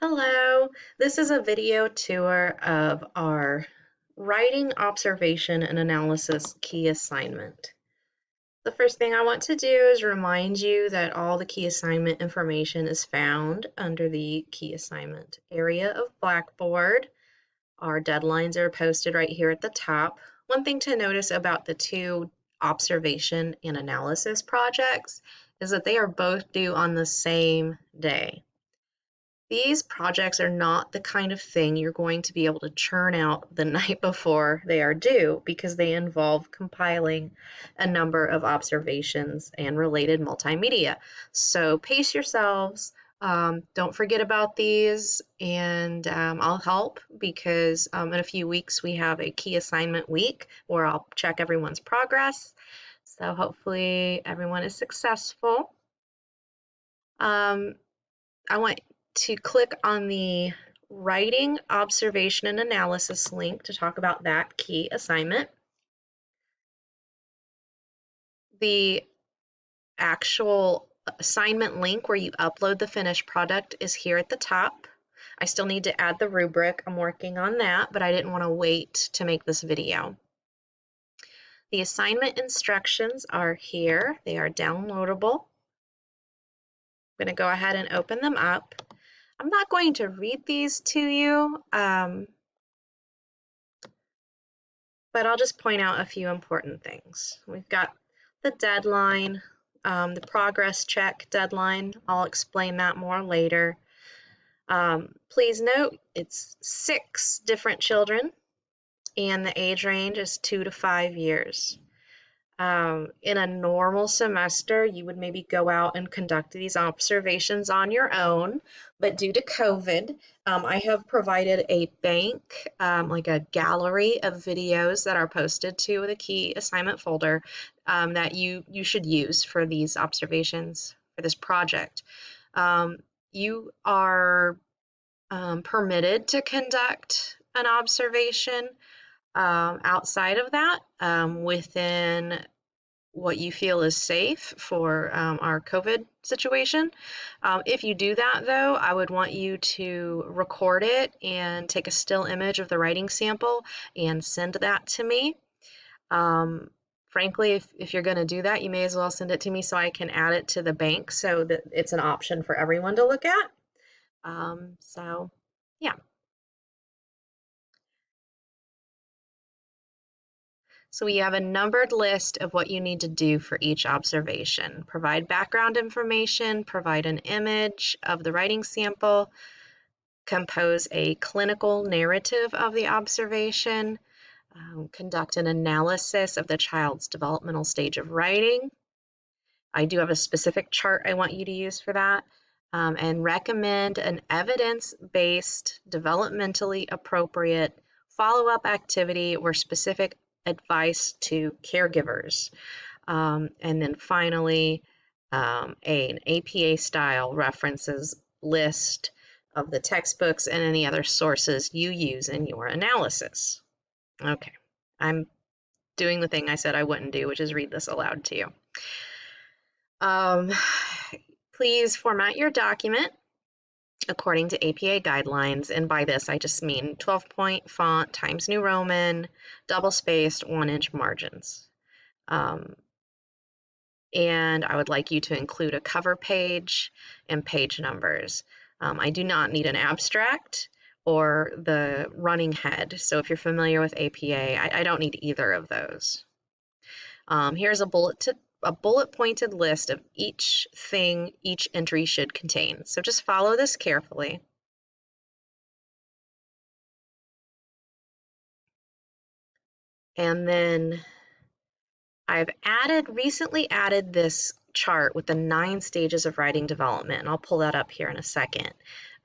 Hello, this is a video tour of our writing observation and analysis key assignment. The first thing I want to do is remind you that all the key assignment information is found under the key assignment area of Blackboard. Our deadlines are posted right here at the top. One thing to notice about the two observation and analysis projects is that they are both due on the same day. These projects are not the kind of thing you're going to be able to churn out the night before they are due because they involve compiling a number of observations and related multimedia. So pace yourselves. Don't forget about these, and I'll help because in a few weeks we have a key assignment week where I'll check everyone's progress. So hopefully everyone is successful. I want to click on the writing observation and analysis link to talk about that key assignment. The actual assignment link where you upload the finished product is here at the top. I still need to add the rubric. I'm working on that, but I didn't want to wait to make this video. The assignment instructions are here. They are downloadable. I'm going to go ahead and open them up. I'm not going to read these to you, but I'll just point out a few important things. We've got the deadline, the progress check deadline. I'll explain that more later. Please note it's 6 different children and the age range is 2 to 5 years. In a normal semester, you would maybe go out and conduct these observations on your own, but due to COVID, I have provided a bank, like a gallery of videos that are posted to the key assignment folder that you should use for these observations for this project. You are permitted to conduct an observation outside of that, within what you feel is safe for our COVID situation. If you do that, though, I would want you to record it and take a still image of the writing sample and send that to me. Frankly, if you're going to do that, you may as well send it to me so I can add it to the bank so that it's an option for everyone to look at. So, yeah. So we have a numbered list of what you need to do for each observation. Provide background information, provide an image of the writing sample, compose a clinical narrative of the observation, conduct an analysis of the child's developmental stage of writing. I do have a specific chart I want you to use for that, and recommend an evidence-based, developmentally appropriate follow-up activity or specific advice to caregivers. And then finally, an APA style references list of the textbooks and any other sources you use in your analysis. Okay, I'm doing the thing I said I wouldn't do, which is read this aloud to you. Please format your document according to APA guidelines, and by this I just mean 12-point font, Times New Roman, double-spaced, 1-inch margins. And I would like you to include a cover page and page numbers. I do not need an abstract or the running head, so if you're familiar with APA, I don't need either of those. Here's a bullet-pointed list of each thing each entry should contain. So just follow this carefully. And then I've recently added this chart with the 9 stages of writing development, and I'll pull that up here in a second.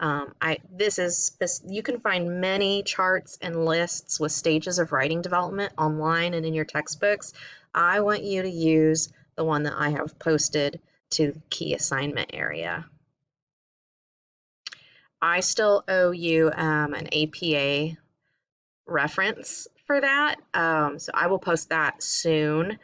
You can find many charts and lists with stages of writing development online and in your textbooks. I want you to use the one that I have posted to the key assignment area. I still owe you an APA reference for that. So I will post that soon.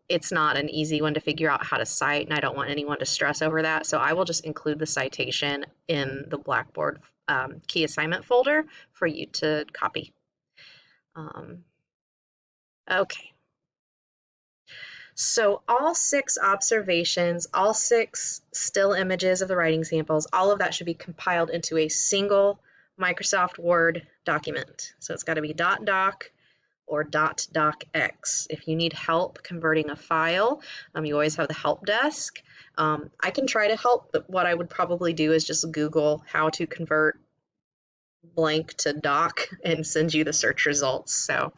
It's not an easy one to figure out how to cite, and I don't want anyone to stress over that. So I will just include the citation in the Blackboard key assignment folder for you to copy. Okay. So all 6 observations, all 6 still images of the writing samples, all of that should be compiled into a single Microsoft Word document. So it's got to be .doc or .docx. If you need help converting a file, you always have the help desk. I can try to help, but what I would probably do is just Google how to convert blank to doc and send you the search results. So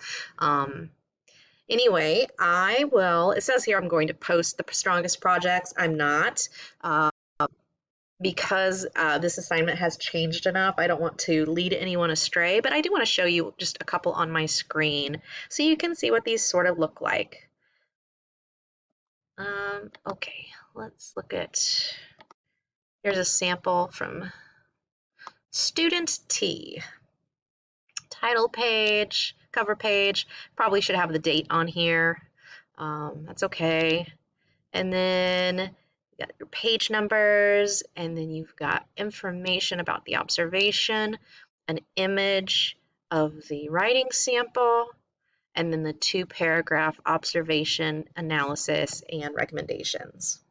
anyway, it says here I'm going to post the strongest projects. I'm not. Because this assignment has changed enough, I don't want to lead anyone astray, but I do want to show you just a couple on my screen so you can see what these sort of look like. Okay, let's look at, here's a sample from Student T. Title page, cover page, probably should have the date on here. That's okay. And then you got your page numbers, and then you've got information about the observation, an image of the writing sample, and then the 2-paragraph observation, analysis, and recommendations.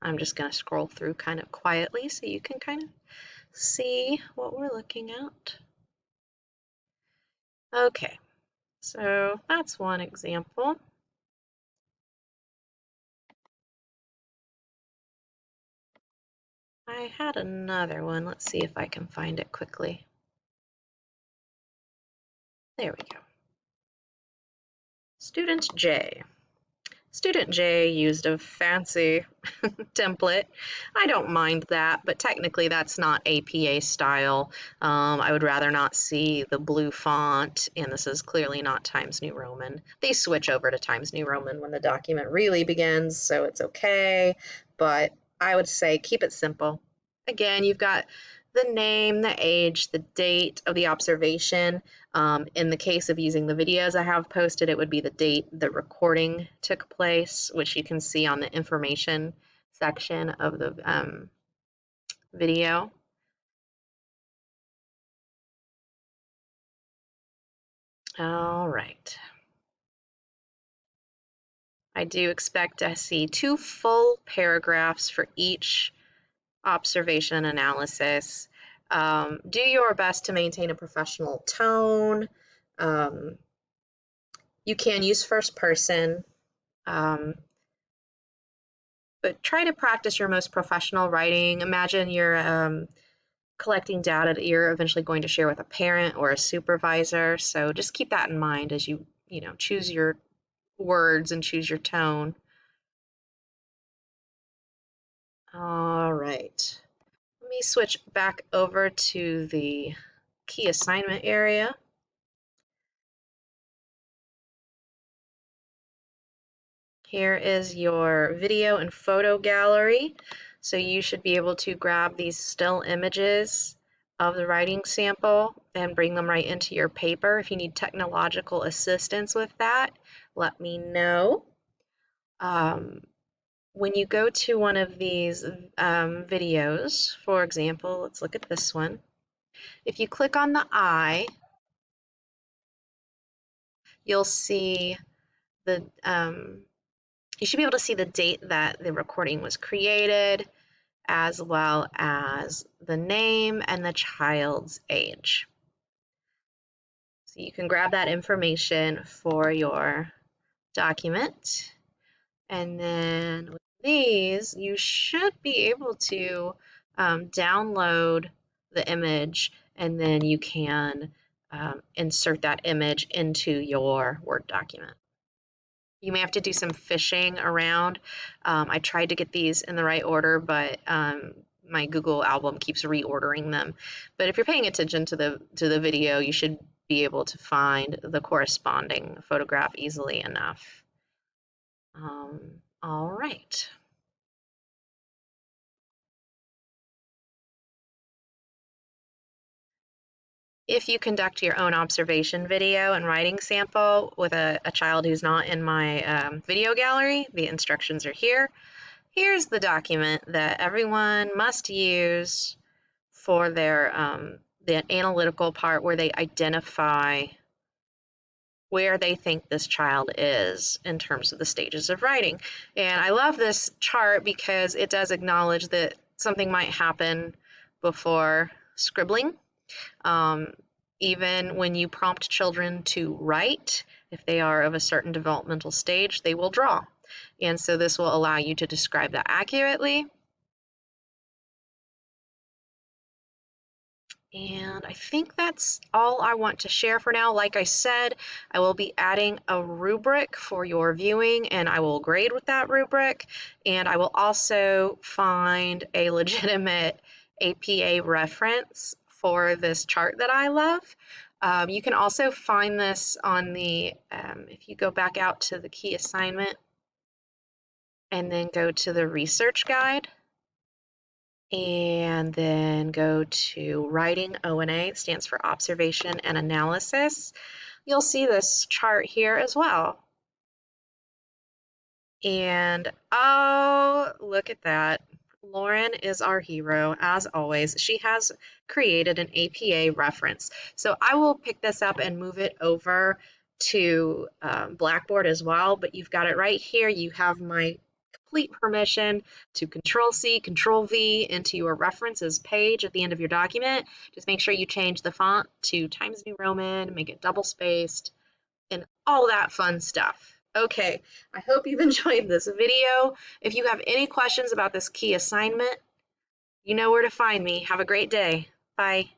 I'm just going to scroll through kind of quietly so you can kind of see what we're looking at. Okay, so that's one example. I had another one. Let's see if I can find it quickly. There we go. Student J. Student J used a fancy template. I don't mind that, but technically that's not APA style. I would rather not see the blue font, and this is clearly not Times New Roman. They switch over to Times New Roman when the document really begins, so it's okay, but I would say keep it simple. Again, you've got the name, the age, the date of the observation. In the case of using the videos I have posted, it would be the date the recording took place, which you can see on the information section of the video. All right. I do expect to see 2 full paragraphs for each observation analysis. Do your best to maintain a professional tone. You can use first person, but try to practice your most professional writing. Imagine you're collecting data that you're eventually going to share with a parent or a supervisor. So just keep that in mind as you choose your words and choose your tone. All right. Let me switch back over to the key assignment area. Here is your video and photo gallery. So you should be able to grab these still images of the writing sample and bring them right into your paper. If you need technological assistance with that, let me know. When you go to one of these videos, for example, let's look at this one. If you click on the eye, you'll see the you should be able to see the date that the recording was created, as well as the name and the child's age. So you can grab that information for your document. And then with these, you should be able to download the image, and then you can insert that image into your Word document. You may have to do some fishing around. I tried to get these in the right order, but my Google album keeps reordering them. But if you're paying attention to the video, you should be able to find the corresponding photograph easily enough. All right. If you conduct your own observation video and writing sample with a child who's not in my video gallery, the instructions are here. Here's the document that everyone must use for their the analytical part where they identify where they think this child is in terms of the stages of writing. And I love this chart because it does acknowledge that something might happen before scribbling. Um, Even when you prompt children to write, if they are of a certain developmental stage, they will draw. And so this will allow you to describe that accurately. And I think that's all I want to share for now. Like I said, I will be adding a rubric for your viewing, and I will grade with that rubric. And I will also find a legitimate APA reference for this chart that I love. You can also find this on the, if you go back out to the key assignment and then go to the research guide, and then go to writing O&A, it stands for observation and analysis. You'll see this chart here as well. And oh, look at that. Lauren is our hero, as always. She has created an APA reference. So I will pick this up and move it over to Blackboard as well, but you've got it right here. You have my complete permission to Control-C, Control-V into your references page at the end of your document. Just make sure you change the font to Times New Roman, make it double-spaced, and all that fun stuff. Okay, I hope you've enjoyed this video. If you have any questions about this key assignment, you know where to find me. Have a great day. Bye.